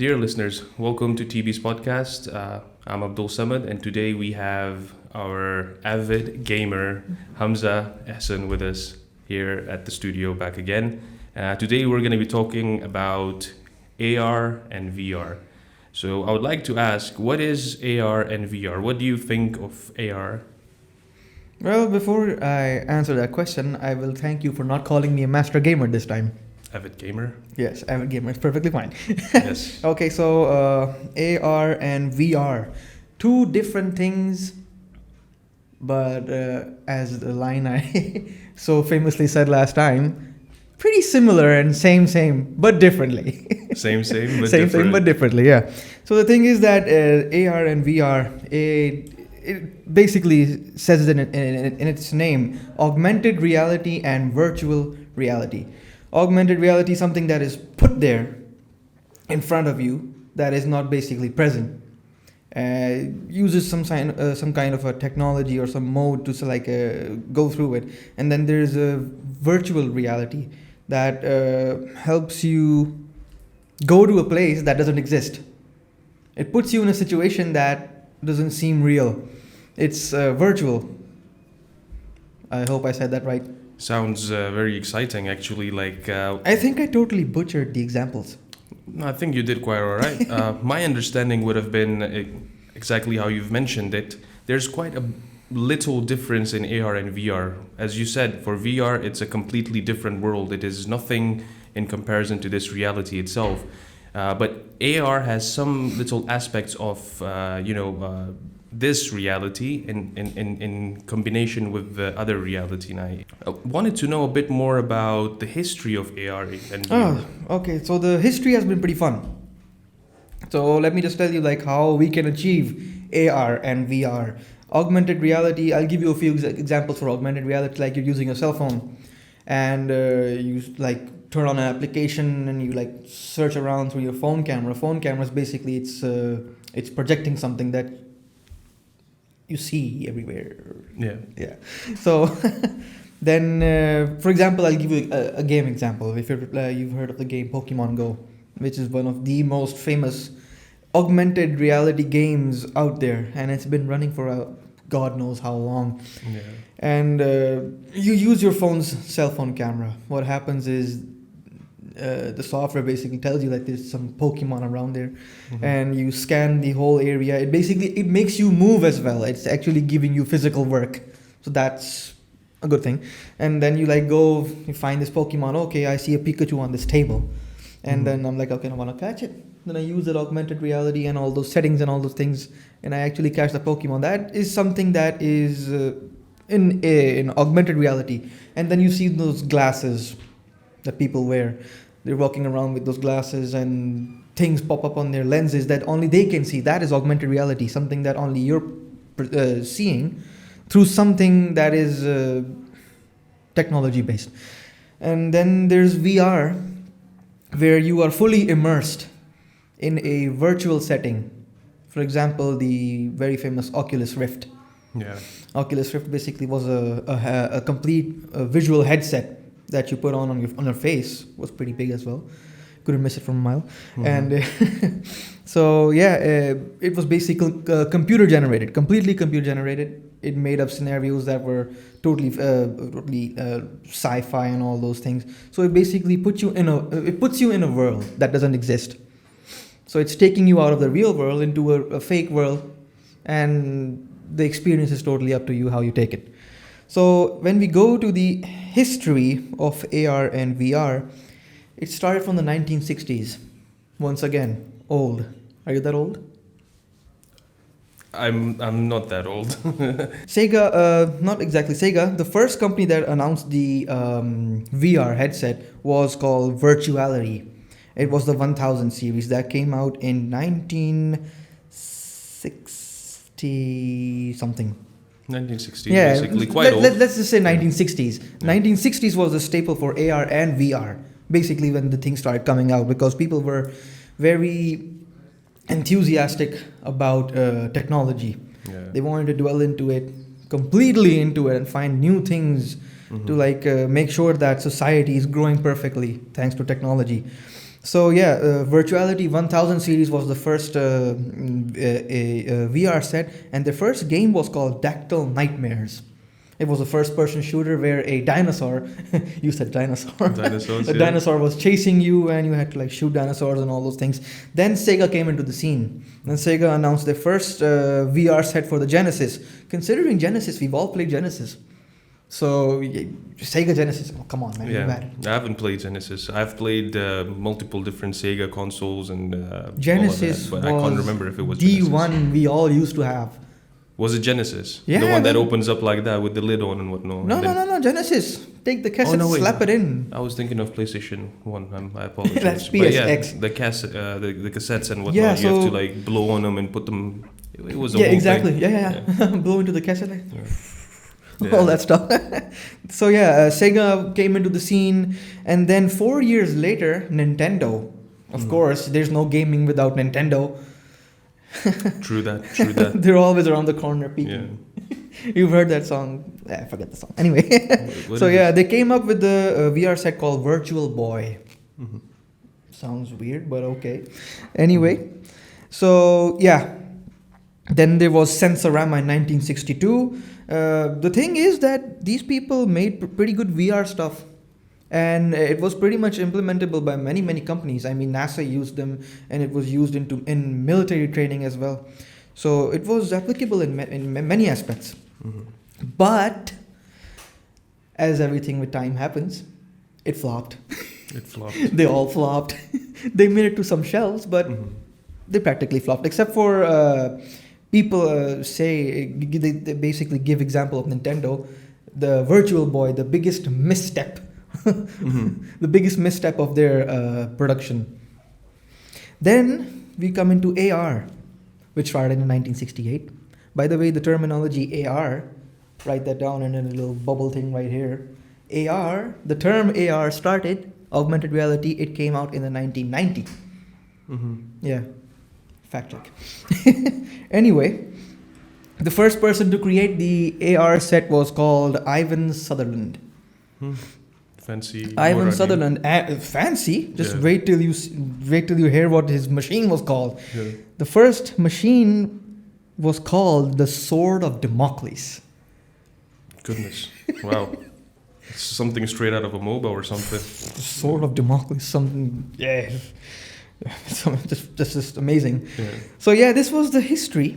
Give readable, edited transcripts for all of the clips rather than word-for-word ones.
Dear listeners, welcome to TB's podcast. I'm Abdul Samad, and today we have our avid gamer Hamza Hassan with us here at the studio back again. Today we're going to be talking about AR and VR. So I would like to ask, what is AR and VR? What do you think of AR? Well, before I answer that question, I will thank you for not calling me a master gamer this time. Avid gamer? Yes, avid gamer is perfectly fine. Yes. Okay, so AR and VR, two different things, but as the line I so famously said last time, pretty similar and same, but differently. Same, but Same, different. but differently, yeah. So the thing is that AR and VR, it basically says it in its name, augmented reality and virtual reality. Augmented reality is something that is put there in front of you that is not basically present. Uses some kind of a technology or some mode to go through it. And then there's a virtual reality that helps you go to a place that doesn't exist. It puts you in a situation that doesn't seem real. It's virtual. I hope I said that right. Sounds very exciting, actually. I think I totally butchered the examples. I think you did quite all right. My understanding would have been exactly how you've mentioned it. There's quite a little difference in AR and VR. As you said, for VR, it's a completely different world. It is nothing in comparison to this reality itself. But AR has some little aspects of, this reality in combination with the other reality. And I wanted to know a bit more about the history of AR and VR. Okay. So the history has been pretty fun. So let me just tell you how we can achieve AR and VR. Augmented reality, I'll give you a few examples for augmented reality, like you're using a cell phone and you turn on an application and you search around through your phone camera. Phone camera is basically it's projecting something that you see everywhere. Yeah. So then, for example, I'll give you a game example. If you've heard of the game Pokemon Go, which is one of the most famous augmented reality games out there, and it's been running for God knows how long. Yeah. And you use your cell phone camera. What happens is the software basically tells you that there's some Pokemon around there, and you scan the whole area. It makes you move as well. It's actually giving you physical work, so that's a good thing. And then you you find this Pokemon. Okay, I see a Pikachu on this table, and then I'm like, okay, I want to catch it. Then I use that augmented reality and all those settings and all those things, and I actually catch the Pokemon. That is something that is in augmented reality. And then you see those glasses that people wear. They're walking around with those glasses and things pop up on their lenses that only they can see. That is augmented reality, something that only you're seeing through something that is technology based. And then there's VR, where you are fully immersed in a virtual setting. For example, the very famous Oculus Rift. Yeah. Oculus Rift basically was a complete visual headset that you put on your face. Was pretty big as well. Couldn't miss it from a mile. And so it was basically computer generated, completely computer generated. It made up scenarios that were totally sci-fi and all those things. So it basically puts you in a world that doesn't exist. So it's taking you out of the real world into a fake world, and the experience is totally up to you how you take it. So when we go to the history of AR and VR, it started from the 1960s. Once again, old. Are you that old? I'm not that old. Sega, not exactly Sega. The first company that announced the VR headset was called Virtuality. It was the 1000 series that came out in 1960 something. 1960s, basically quite old. Let's just say 1960s. Yeah. 1960s was a staple for AR and VR, basically when the thing started coming out, because people were very enthusiastic about technology. Yeah. They wanted to dwell completely into it and find new things to make sure that society is growing perfectly thanks to technology. So yeah, Virtuality 1000 series was the first VR set, and the first game was called Dactyl Nightmares. It was a first-person shooter where a dinosaur, you said dinosaur, Dinosaurs, a yeah. dinosaur was chasing you, and you had to like shoot dinosaurs and all those things. Then Sega came into the scene, and Sega announced their first VR set for the Genesis. Considering Genesis, we've all played Genesis. So Sega Genesis, oh, come on, man, you had it. I haven't played Genesis. I've played multiple different Sega consoles and Genesis all of that, but I can't remember if it was the Genesis. one we all used to have. Was it Genesis? Yeah, the one that man. opens up like that with the lid on and whatnot. No, and then- no, Genesis. Take the cassette, no, wait. slap it in. I was thinking of PlayStation 1. I apologize. That's But yeah, PSX. the cassettes and whatnot. Yeah, you have so- to like blow on them and put them. It was a Yeah, whole exactly. thing. Yeah. Blow into the cassette. Like, Yeah. all that stuff. So yeah, Sega came into the scene, and then 4 years later, Nintendo. Of course, there's no gaming without Nintendo. True that. They're always around the corner peeking. Yeah. You've heard that song? I forget the song. Anyway, What so is yeah, this? they came up with the VR set called Virtual Boy. Mhm. Sounds weird, but okay. Anyway, so yeah, then there was Sensorama in 1962. The thing is that these people made pretty good VR stuff, and it was pretty much implementable by many companies. I mean, NASA used them, and it was used in military training as well. So it was applicable in many aspects. Mhm. But as everything with time happens, it flopped. It flopped. They all flopped. They made it to some shelves, but Mhm. they practically flopped. Except for people they basically give example of Nintendo, the Virtual Boy, the biggest misstep, Mhm. the biggest misstep of their production. Then we come into AR, which started in 1968. By the way, the terminology AR, write that down in a little bubble thing right here. AR, the term AR started, augmented reality, it came out in the 1990. Mhm. Yeah, fact check. Anyway, the first person to create the AR set was called Ivan Sutherland. Hmm. Fancy. Ivan word, I Sutherland, fancy. Just Yeah. wait till you hear what his machine was called. mean. Yeah. The first machine was called the Sword of Damocles. Goodness. Wow. It's something straight out of a MOBA or something. The Sword of Damocles, something, yeah, just amazing. Yeah. So yeah, this was the history.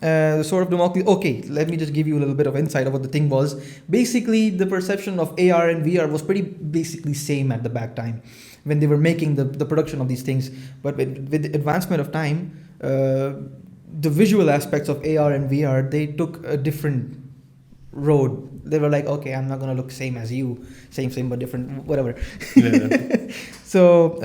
The Sword of Damocles. Okay, let me just give you a little bit of insight of what the thing was. Basically, the perception of AR and VR was pretty basically same at the back time when they were making the production of these things. But with the advancement of time, the visual aspects of AR and VR, they took a different road. They were like, okay, I'm not gonna look same as you, same but different, whatever. Yeah. So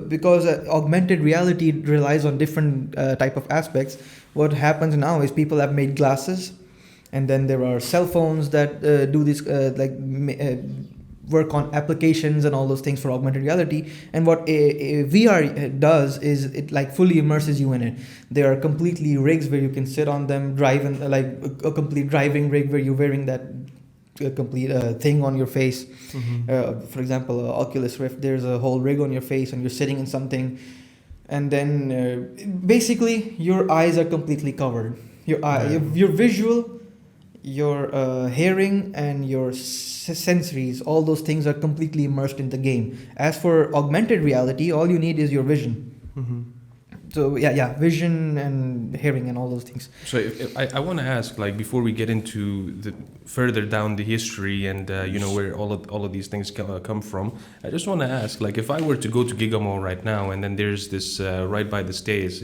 because augmented reality relies on different type of aspects. What happens now is people have made glasses, and then there are cell phones that do this work on applications and all those things for augmented reality. And what a VR does is it like fully immerses you in it. There are completely rigs where you can sit on them, drive in, like a complete driving rig where you're wearing that complete thing on your face. Mhm. For example, Oculus Rift, there's a whole rig on your face and you're sitting in something, and then basically your eyes are completely covered. Your visual, your hearing, and your sensories, all those things are completely immersed in the game. As for augmented reality, all you need is your vision. Mhm. So vision and hearing and all those things. So if I want to ask, like, before we get into the further down the history and where all of these things come from, I just want to ask, like, if I were to go to Gigamall right now, and then there's this right by the stairs,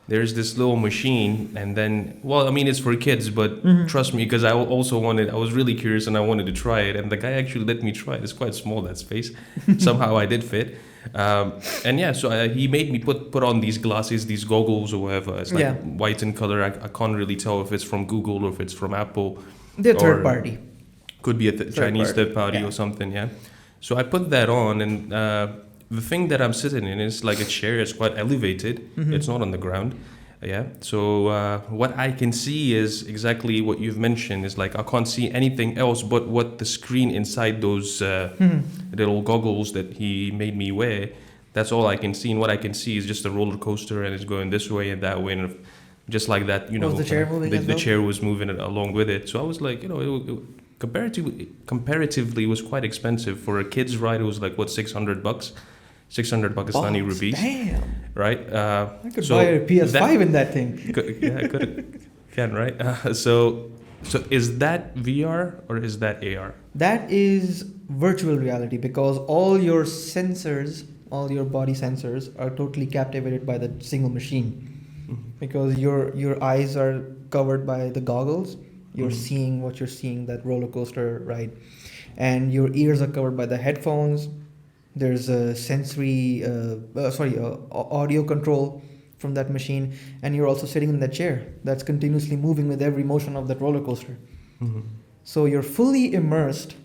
there's this little machine, and then, well, I mean, it's for kids, but trust me, because I was really curious and I wanted to try it, and the guy actually let me try it. It's quite small, that space. Somehow I did fit. So he made me put on these glasses, these goggles or whatever. It's like white in color. I can't really tell if it's from Google or if it's from Apple. They're or third party. Could be a Chinese party. third party Yeah. or something, yeah. So I put that on, and the thing that I'm sitting in is like a chair. It's quite elevated. Mhm. It's not on the ground. Yeah. So what I can see is exactly what you've mentioned. Is like I can't see anything else but what the screen inside those little goggles that he made me wear. That's all I can see, and what I can see is just a roller coaster, and it's going this way and that way, and just like that, Was the chair moving as the well? chair was moving along with it. So I was like, comparatively, it was quite expensive for a kid's ride. It was like what, $600, 600 Pakistani Bucks, rupees, damn. right? I could buy a PS5 in that thing. Yeah, I can, right? So is that VR or is that AR? That is virtual reality because all your sensors, all your body sensors are totally captivated by the single machine. Because your eyes are covered by the goggles, you're seeing what you're seeing, that roller coaster ride, and your ears are covered by the headphones. There's a sensory audio control from that machine, and you're also sitting in that chair that's continuously moving with every motion of that roller coaster. Mm-hmm. So you're fully immersed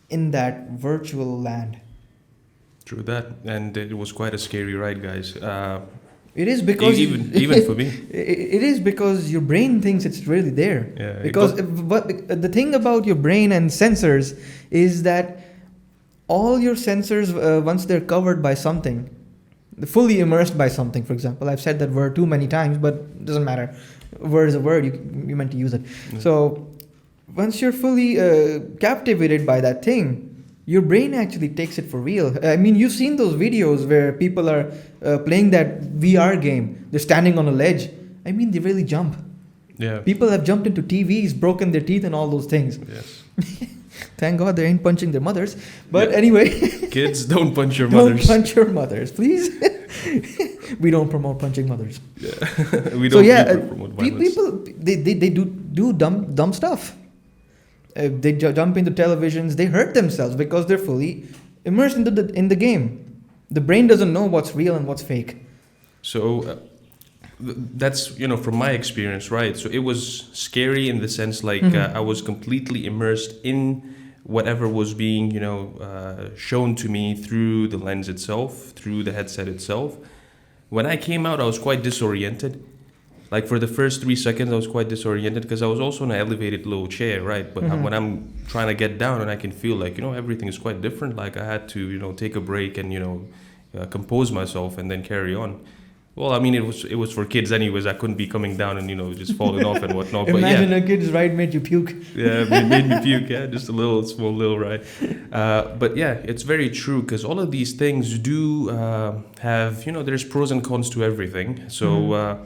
in that virtual land. True that, and it was quite a scary ride, guys. It is because even for me. It is because your brain thinks it's really there. Yeah, Because but the thing about your brain and sensors is that all your sensors, once they're covered by something, fully immersed by something. For example, I've said that word too many times, but it doesn't matter. Word is a word. You meant to use it. Yeah. So once you're fully captivated by that thing, your brain actually takes it for real. I mean, you've seen those videos where people are playing that VR game. They're standing on a ledge. I mean, they really jump. Yeah. People have jumped into TVs, broken their teeth, and all those things. Yes. Thank God they ain't punching their mothers. But Yeah. anyway, Kids, don't punch your don't mothers. punch your mothers, please. We don't promote punching mothers. Yeah. We don't promote violence. people they do dumb stuff. They jump into televisions. They hurt themselves because they're fully immersed in the game. The brain doesn't know what's real and what's fake. So that's from my experience, right? So it was scary in the sense like I was completely immersed in whatever was being shown to me through the lens itself, through the headset itself. When I came out, I was quite disoriented. Like for the first 3 seconds, I was quite disoriented because I was also in an elevated little chair, right? But when I'm trying to get down and I can feel like, everything is quite different. Like I had to, take a break and, compose myself and then carry on. Well, I mean, it was for kids anyways. I couldn't be coming down and, just falling off and whatnot. Imagine but a kid's ride made you puke. Yeah, it made me puke. Yeah, just a small little ride. But yeah, it's very true because all of these things do have, there's pros and cons to everything. So,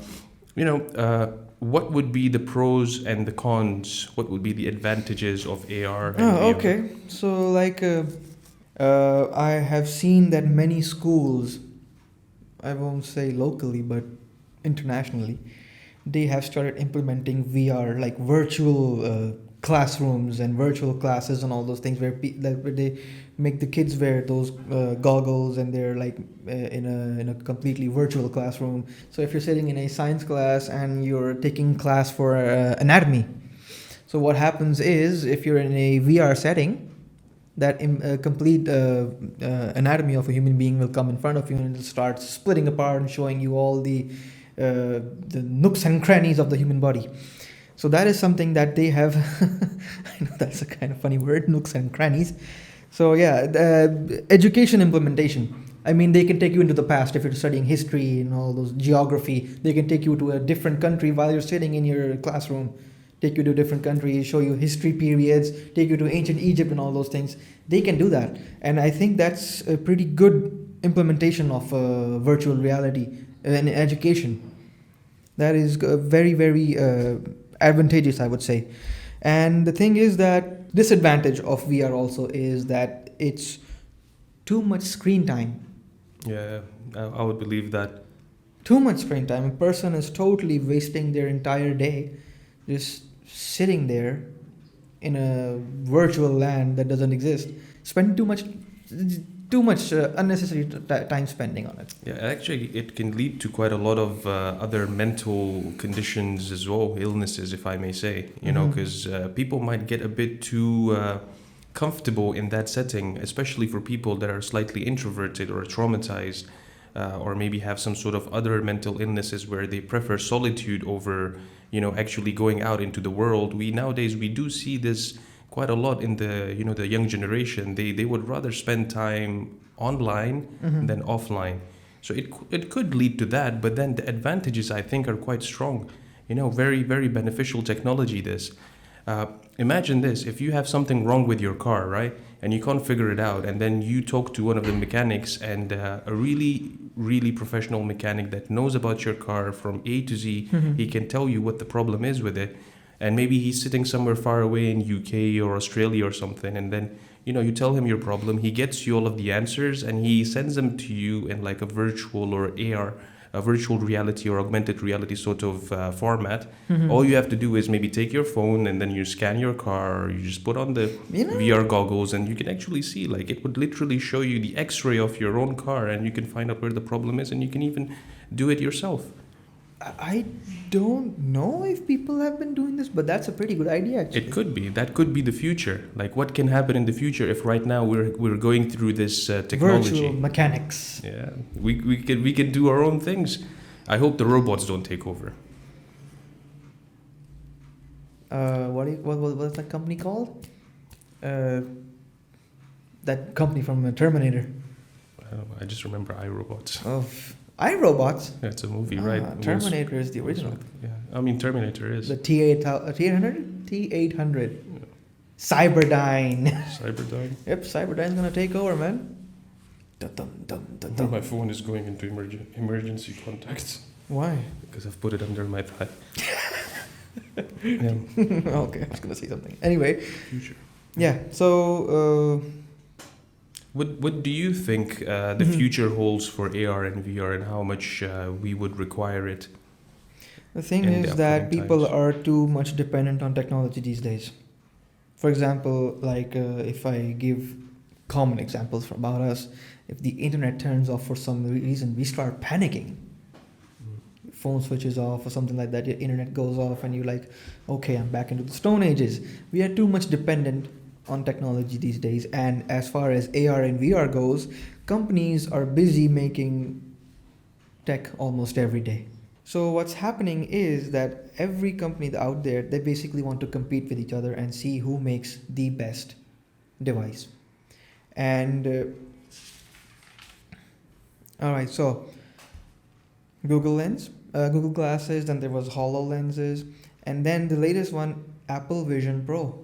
what would be the pros and the cons? What would be the advantages of AR? And VR? Okay. So, like, I have seen that many schools, I won't say locally, but internationally, they have started implementing VR, like virtual classrooms and virtual classes and all those things where they make the kids wear those goggles and they're like in a completely virtual classroom. So if you're sitting in a science class and you're taking class for anatomy, so what happens is if you're in a VR setting, that complete anatomy of a human being will come in front of you and it'll start splitting apart and showing you all the nooks and crannies of the human body. So that is something that they have. I know that's a kind of funny word, nooks and crannies. So yeah, education implementation. I mean, they can take you into the past if you're studying history and all those geography. They can take you to a different country while you're sitting in your classroom. Take you to a different country, show you history periods, take you to ancient Egypt and all those things. They can do that. And I think that's a pretty good implementation of virtual reality in education. That is very, very advantageous, I would say. And the thing is that disadvantage of VR also is that it's too much screen time. Yeah, I would believe that. Too much screen time. A person is totally wasting their entire day just sitting there in a virtual land that doesn't exist, spending too much unnecessary time spending on it. Yeah, actually, it can lead to quite a lot of other mental conditions as well, illnesses, if I may say. Because people might get a bit too comfortable in that setting, especially for people that are slightly introverted or traumatized or maybe have some sort of other mental illnesses where they prefer solitude over, actually going out into the world. We do see this quite a lot in the young generation. They would rather spend time online than offline. So it could lead to that, but then the advantages I think are quite strong. Very, very beneficial technology, this. Imagine this: if you have something wrong with your car, right, and you can't figure it out, and then you talk to one of the mechanics, and a really, really professional mechanic that knows about your car from A to Z, he can tell you what the problem is with it. And maybe he's sitting somewhere far away in UK or Australia or something, and then you tell him your problem, he gets you all of the answers, and he sends them to you in like a virtual or AR, a virtual reality or augmented reality sort of format. All you have to do is maybe take your phone and then you scan your car, or you just put on the VR goggles, and you can actually see, like, it would literally show you the x-ray of your own car, and you can find out where the problem is, and you can even do it yourself. I don't know if people have been doing this, but that's a pretty good idea, actually. It could be. That could be the future. Like, what can happen in the future if right now we're going through this technology? Virtual mechanics. Yeah, we can do our own things. I hope the robots don't take over. What's that company called? That company from Terminator. I don't know. I just remember iRobots. Oh, iRobots. Yeah, it's a movie, right? Terminator is the original. Yeah, I mean Terminator is the T800. T800. Cyberdyne. Cyberdyne. Yep, Cyberdyne's gonna take over, man. My phone is going into emergency contacts. Why? Because I've put it under my thigh. Okay, I was gonna say something. Anyway. Future. Yeah. So. What do you think the future holds for AR and VR, and how much we would require it? The thing is that people are too much dependent on technology these days. For example, like if I give common examples about us, if the internet turns off for some reason, we start panicking. Phone switches off or something like that, your internet goes off, and you're like, okay, I'm back into the Stone Ages. We are too much dependent on technology these days. And as far as AR and VR goes, companies are busy making tech almost every day. So what's happening is that every company out there, they basically want to compete with each other and see who makes the best device. And all right, so Google Glasses, then there was HoloLenses, and then the latest one, Apple Vision Pro,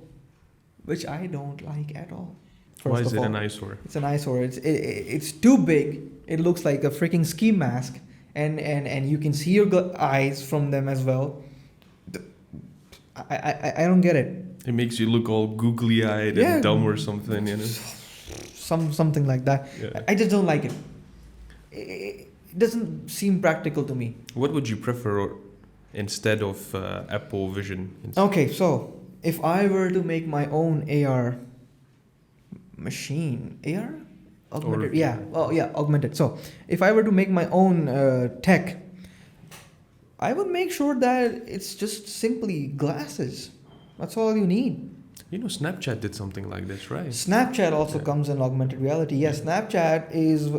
which I don't like at all. Why is it an eyesore? It's an eyesore. It's too big. It looks like a freaking ski mask, and you can see your eyes from them as well. I don't get it. It makes you look all googly-eyed and dumb or something, Something like that. Yeah. I just don't like it. It doesn't seem practical to me. What would you prefer instead of Apple Vision? Okay, so if I were to make my own AR machine, AR? Augmented, augmented. So if I were to make my own tech, I would make sure that it's just simply glasses. That's all you need. Snapchat did something like this, right? Snapchat also comes in augmented reality. Yes, Snapchat is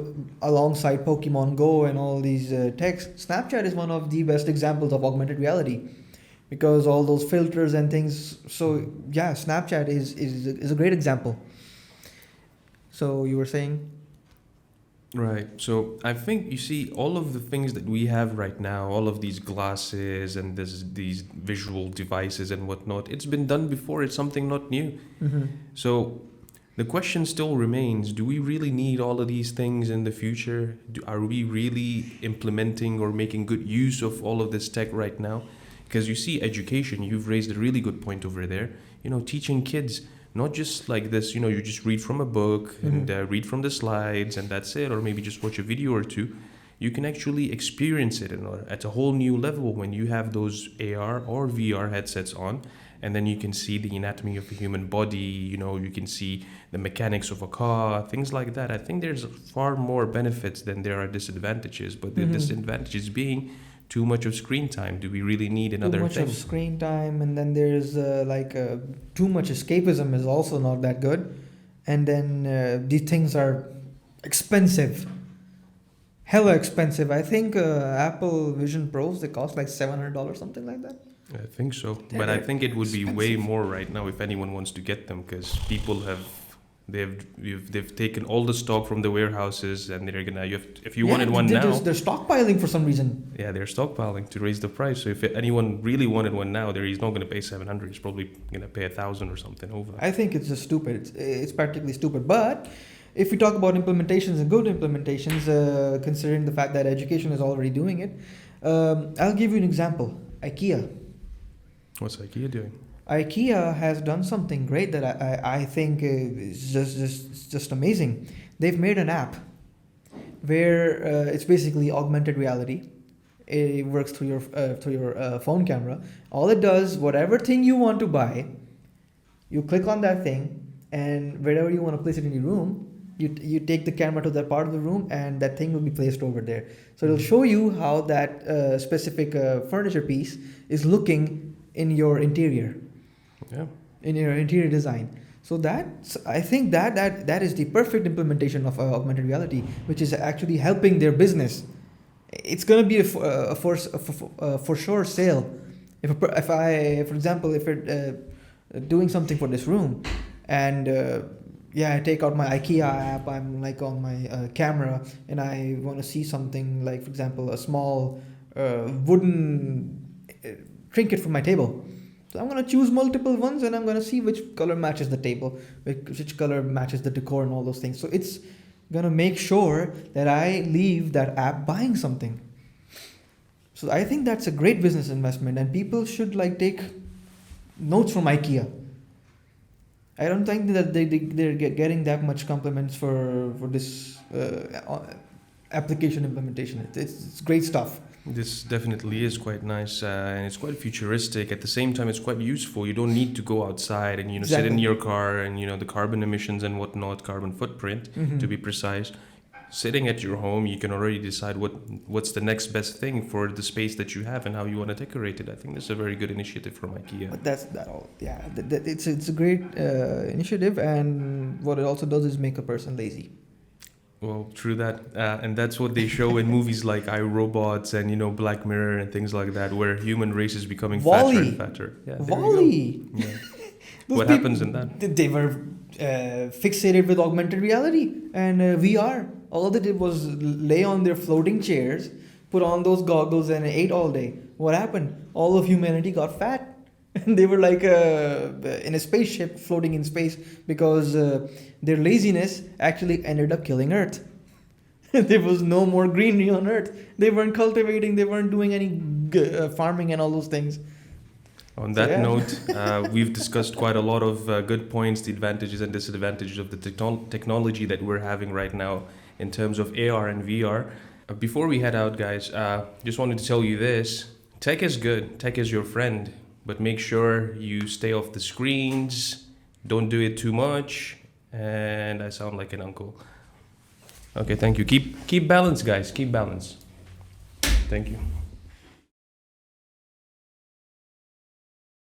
alongside Pokemon Go and all these techs. Snapchat is one of the best examples of augmented reality because all those filters and things. So yeah, Snapchat is a great example. So you were saying? Right. So I think, you see, all of the things that we have right now, all of these glasses and these visual devices and whatnot, it's been done before. It's something not new. Mm-hmm. So the question still remains, do we really need all of these things in the future? Are we really implementing or making good use of all of this tech right now? Because you see, education, you've raised a really good point over there. Teaching kids, not just like this, you just read from a book and read from the slides and that's it, or maybe just watch a video or two. You can actually experience it at a whole new level when you have those AR or VR headsets on, and then you can see the anatomy of a human body, you can see the mechanics of a car, things like that. I think there's far more benefits than there are disadvantages, but the disadvantages being too much of screen time. Do we really need another thing? Too much of screen time, and then there's too much escapism is also not that good. And then these things are expensive, hella expensive. I think Apple Vision Pros, they cost like $700, something like that. I think so, They're but I think it would be way expensive. more right now if anyone wants to get them, because people have they've taken all the stock from the warehouses, and they're gonna if you wanted one now, they're stockpiling for some reason. yeah, they're stockpiling to raise the price. So if anyone really wanted one now, he's not gonna pay 700. He's probably gonna pay 1,000 or something over. I think it's just stupid. It's practically stupid. But if we talk about implementations and good implementations, considering the fact that education is already doing it, I'll give you an example. IKEA. What's IKEA doing? IKEA has done something great that I think is just amazing. They've made an app where it's basically augmented reality. It works through your phone camera. All it does, whatever thing you want to buy, you click on that thing, and wherever you want to place it in your room, you take the camera to that part of the room, and that thing will be placed over there. So it'll show you how that specific furniture piece is looking in your interior. Yeah. In your interior design. So I think that is the perfect implementation of augmented reality, which is actually helping their business. It's going to be a for sure sale. If I, for example, if you're doing something for this room, and I take out my IKEA app, I'm like on my camera, and I want to see something like, for example, a small wooden trinket for my table. So I'm going to choose multiple ones, and I'm going to see which color matches the table, which color matches the decor and all those things. So it's going to make sure that I leave that app buying something. So I think that's a great business investment, and people should take notes from IKEA. I don't think that they're getting that much compliments for this application implementation. It's great stuff. This definitely is quite nice, and it's quite futuristic. At the same time, it's quite useful. You don't need to go outside and sit in your car, and the carbon emissions and whatnot, carbon footprint to be precise. Sitting at your home, you can already decide what's the next best thing for the space that you have and how you want to decorate it. I think this is a very good initiative from IKEA. But that's that all. Yeah, it's a great initiative, and what it also does is make a person lazy. Well, true that, and that's what they show in movies like iRobots and Black Mirror and things like that, where human race is becoming fatter and fatter. Yeah, Wall-E. Yeah. What happens in that? They were fixated with augmented reality and VR. All they did was lay on their floating chairs, put on those goggles, and ate all day. What happened? All of humanity got fat. And they were like in a spaceship floating in space because their laziness actually ended up killing Earth. There was no more greenery on Earth. They weren't cultivating, they weren't doing any farming and all those things. On that note, we've discussed quite a lot of good points, the advantages and disadvantages of the technology that we're having right now in terms of AR and VR. Before we head out, guys, just wanted to tell you this. Tech is good. Tech is your friend. But make sure you stay off the screens, don't do it too much, and I sound like an uncle. Okay, thank you. Keep balance, guys. Keep balance. Thank you.